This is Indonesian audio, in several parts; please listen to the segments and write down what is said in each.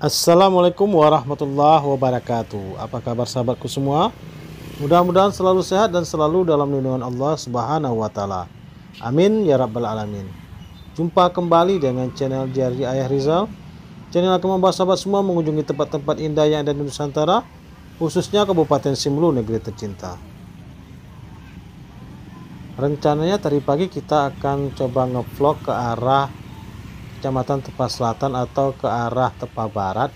Assalamualaikum warahmatullahi wabarakatuh. Apa kabar sahabatku semua? Mudah-mudahan selalu sehat dan selalu dalam lindungan Allah Subhanahu wa Ta'ala. Amin ya rabbal alamin. Jumpa kembali dengan channel Diari Ayah Rizal. Channel akan membawa sahabat semua mengunjungi tempat-tempat indah yang ada di Nusantara, khususnya Kabupaten Simelu, negeri tercinta. Rencananya tadi pagi kita akan coba ngevlog ke arah Kecamatan Tepa Selatan atau ke arah Tepa Barat.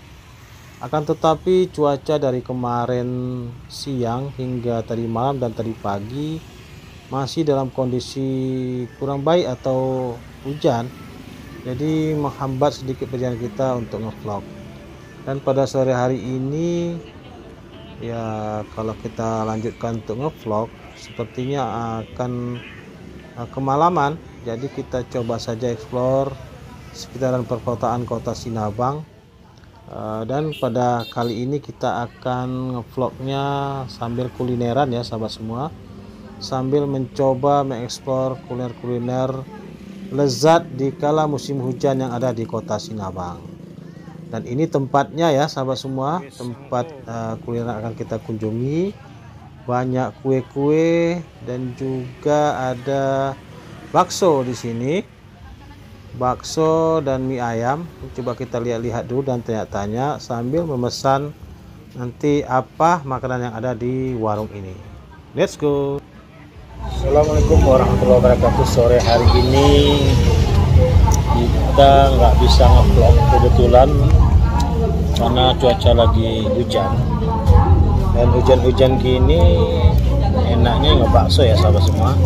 Akan tetapi cuaca dari kemarin siang hingga tadi malam dan tadi pagi masih dalam kondisi kurang baik atau hujan, jadi menghambat sedikit perjalanan kita untuk ngevlog. Dan pada sore hari ini ya, kalau kita lanjutkan untuk ngevlog sepertinya akan kemalaman. Jadi kita coba saja explore sekitaran perkotaan kota Sinabang, dan pada kali ini kita akan ngevlognya sambil kulineran ya sahabat semua, sambil mencoba mengeksplor kuliner-kuliner lezat di kala musim hujan yang ada di kota Sinabang. Dan ini tempatnya ya sahabat semua, tempat kuliner akan kita kunjungi. Banyak kue-kue dan juga ada bakso di sini. Bakso dan mie ayam. Coba kita lihat-lihat dulu dan tanya-tanya sambil memesan nanti apa makanan yang ada di warung ini. Let's go. Assalamualaikum warahmatullahi wabarakatuh. Sore hari ini kita nggak bisa ngevlog kebetulan karena cuaca lagi hujan, dan hujan-hujan gini enaknya ngebakso ya sahabat semua.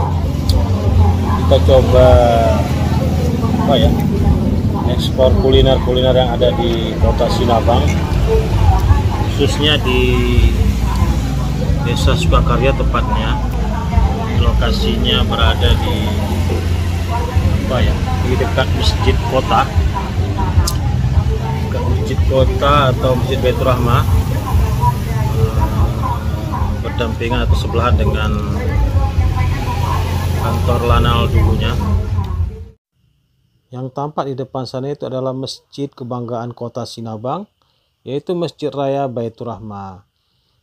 Kita coba ekspor kuliner-kuliner yang ada di kota Sinabang, khususnya di Desa Sukakarya tepatnya. Lokasinya berada di di dekat masjid kota, atau Masjid Baitur Rahmah, berdampingan atau sebelahan dengan kantor Lanal dulunya. Yang tampak di depan sana itu adalah masjid kebanggaan kota Sinabang, yaitu Masjid Raya Baitur Rahmah.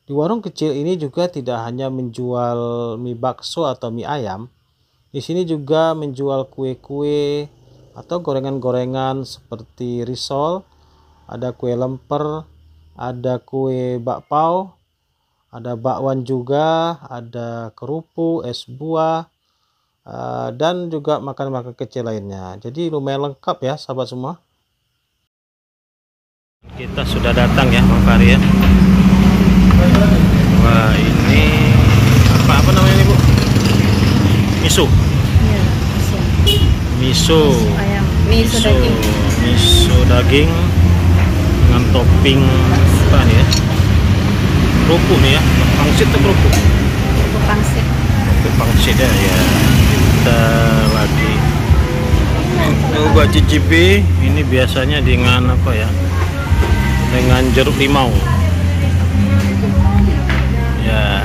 Di warung kecil ini juga tidak hanya menjual mie bakso atau mie ayam, di sini juga menjual kue-kue atau gorengan-gorengan seperti risol, ada kue lemper, ada kue bakpao, ada bakwan juga, ada kerupuk, es buah, dan juga makan-makan kecil lainnya. Jadi lumayan lengkap ya sahabat semua. Kita sudah datang ya Bang Fahri ya. Wah, ini apa namanya ini Bu? Miso. Ya, miso ayam, miso daging dengan topping apa nih ya? Kerupuk nih ya, pangsit atau kerupuk? pangsit. Pangsit ya. Kita lagi coba cicipi. Ini biasanya dengan apa ya, dengan jeruk limau ya,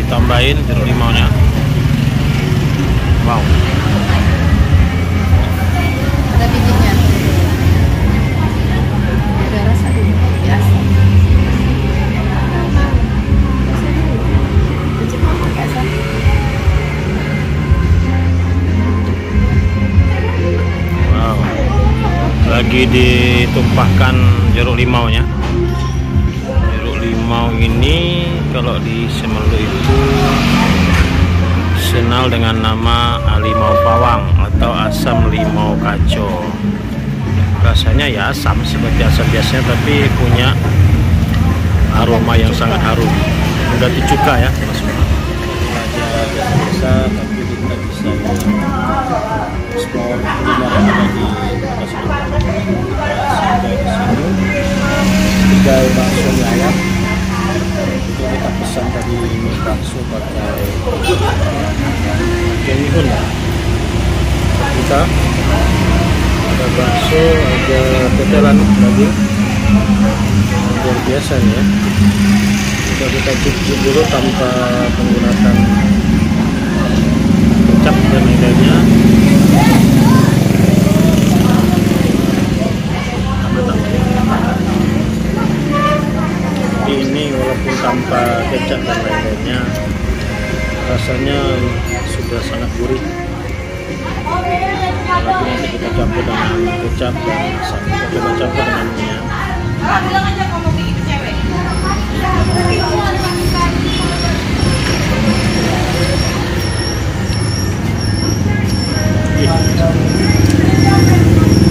ditambahin jeruk limaunya. Wow, Ada bijinya. Ada rasa dulu biasa. wow, lagi ditumpahkan jeruk limaunya. Jeruk limau ini kalau di Simelu itu dikenal dengan nama limau pawang atau asam limau kaco. Rasanya ya asam seperti asam biasanya, tapi punya aroma yang sangat harum. Udah dicuka ya Mas. Biasa, tapi kita bisa explore kuliner yang ada di kota Sinabang. Kita di sini 3 bakso mie ayam. Itu kita pesan tadi mie bakso pakai mihun ya. Kita ada bakso, ada tetelan daging luar biasa nih ya. Kita cicip dulu tanpa menggunakan kecap dan lainnya. Jadi ini walaupun tanpa kecap dan lain-lainnya, rasanya sudah sangat gurih. Apalagi nanti kita campur dengan kecap dan coba campur dengan minyak.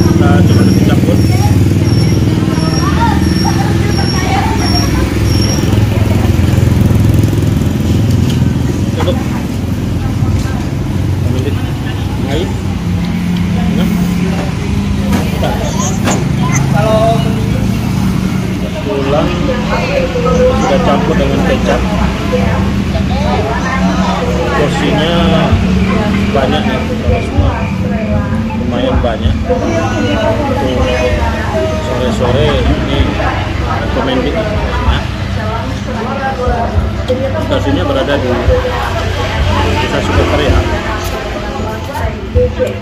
Kita coba dicampur. Cukup. Menit. Air. Kalau pulang sudah campur dengan kecap, porsinya banyak ya, semua lumayan banyak. Untuk sore-sore ini recommended ya. Lokasinya berada di Desa Sukakarya,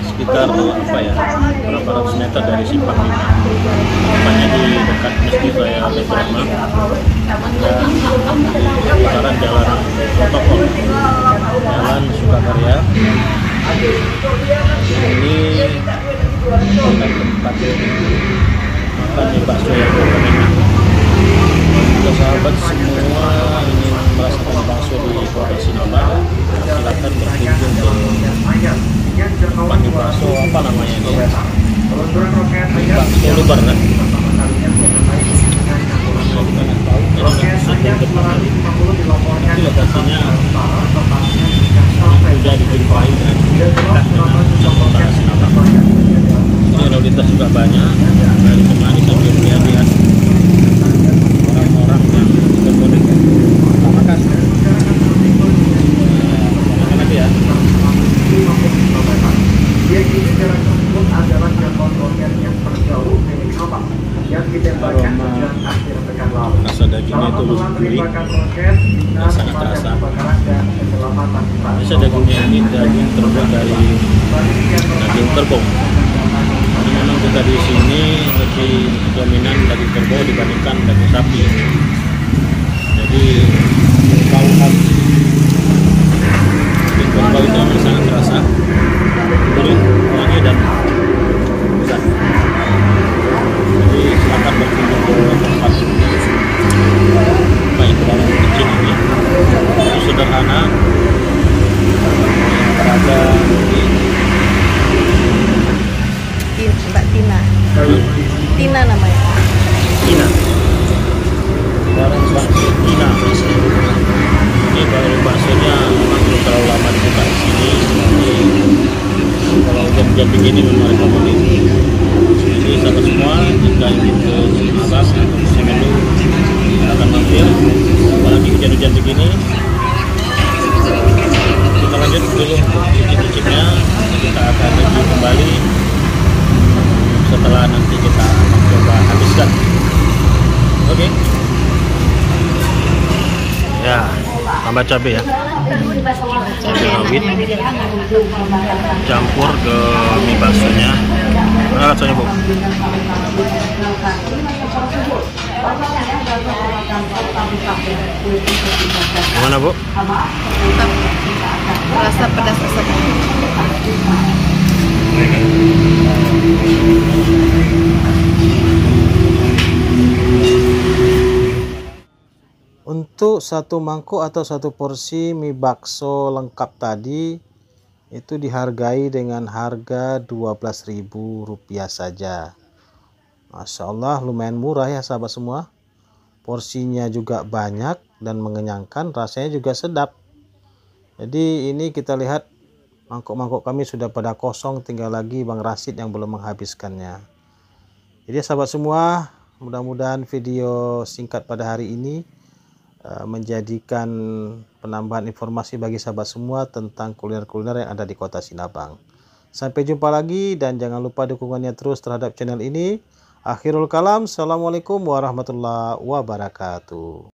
sekitar berapa ratus meter dari Simpang 5, tempatnya di dekat Masjid Raya Baitur Rahmah dan di seputaran jalan protokol Jalan Sukakarya. Ini bukan tempat makan mie bakso yang enak. Jika sahabat semua ingin merasakan bakso di Kota Sinabang, silakan berkunjung ke tempat mie bakso, apa namanya ini? Mie bakso Lubar kan? Ini lokasinya sudah dijumpai dan dekat dengan pusat kota Sinabang. Ini lalu lintas juga banyak. Dari kemarin sambil lihat orang-orang yang bermudik. Terima kasih. Makan lagi ya. Aroma rasa dagingnya itu gurih dan sangat terasa. Biasa dagingnya ini daging terbuat dari daging kerbau. Jadi memang kita di sini lebih dominan daging kerbau dibandingkan daging sapi. Jadi bau khas daging kerbau itu memang sangat terasa, gurih, wangi dan besar. Jadi silakan berkunjung ke tempat baik warung kecil ini. Itu sederhana, berada di Mbak Tina. Tina namanya. Tina. Warung bakso Tina. Ini baru baksonya memang belum terlalu lama dibuka di sini. Jadi kalau jam-jam begini memang rekomendasi. Jadi sahabat semua, jika ingin ke Sinabang atau ke Semeru, silakan mampir. Apalagi hujan-hujan begini. Kita lanjut dulu cicip-cicipnya. Kita akan review kembali setelah nanti kita akan coba habiskan. Oke. Ya, tambah cabai ya. Cabai rawit campur ke mie baksonya. Mana rasanya, Bu? Gimana, Bu? Rasa pedas asam. Untuk satu mangkuk atau satu porsi mie bakso lengkap tadi itu dihargai dengan harga Rp12.000 saja. Masya Allah, lumayan murah ya sahabat semua. Porsinya juga banyak dan mengenyangkan, rasanya juga sedap. Jadi ini kita lihat mangkuk-mangkuk kami sudah pada kosong, tinggal lagi Bang Rasid yang belum menghabiskannya. Jadi sahabat semua, mudah-mudahan video singkat pada hari ini menjadikan penambahan informasi bagi sahabat semua tentang kuliner-kuliner yang ada di Kota Sinabang. Sampai jumpa lagi dan jangan lupa dukungannya terus terhadap channel ini. Akhirul kalam, assalamualaikum warahmatullahi wabarakatuh.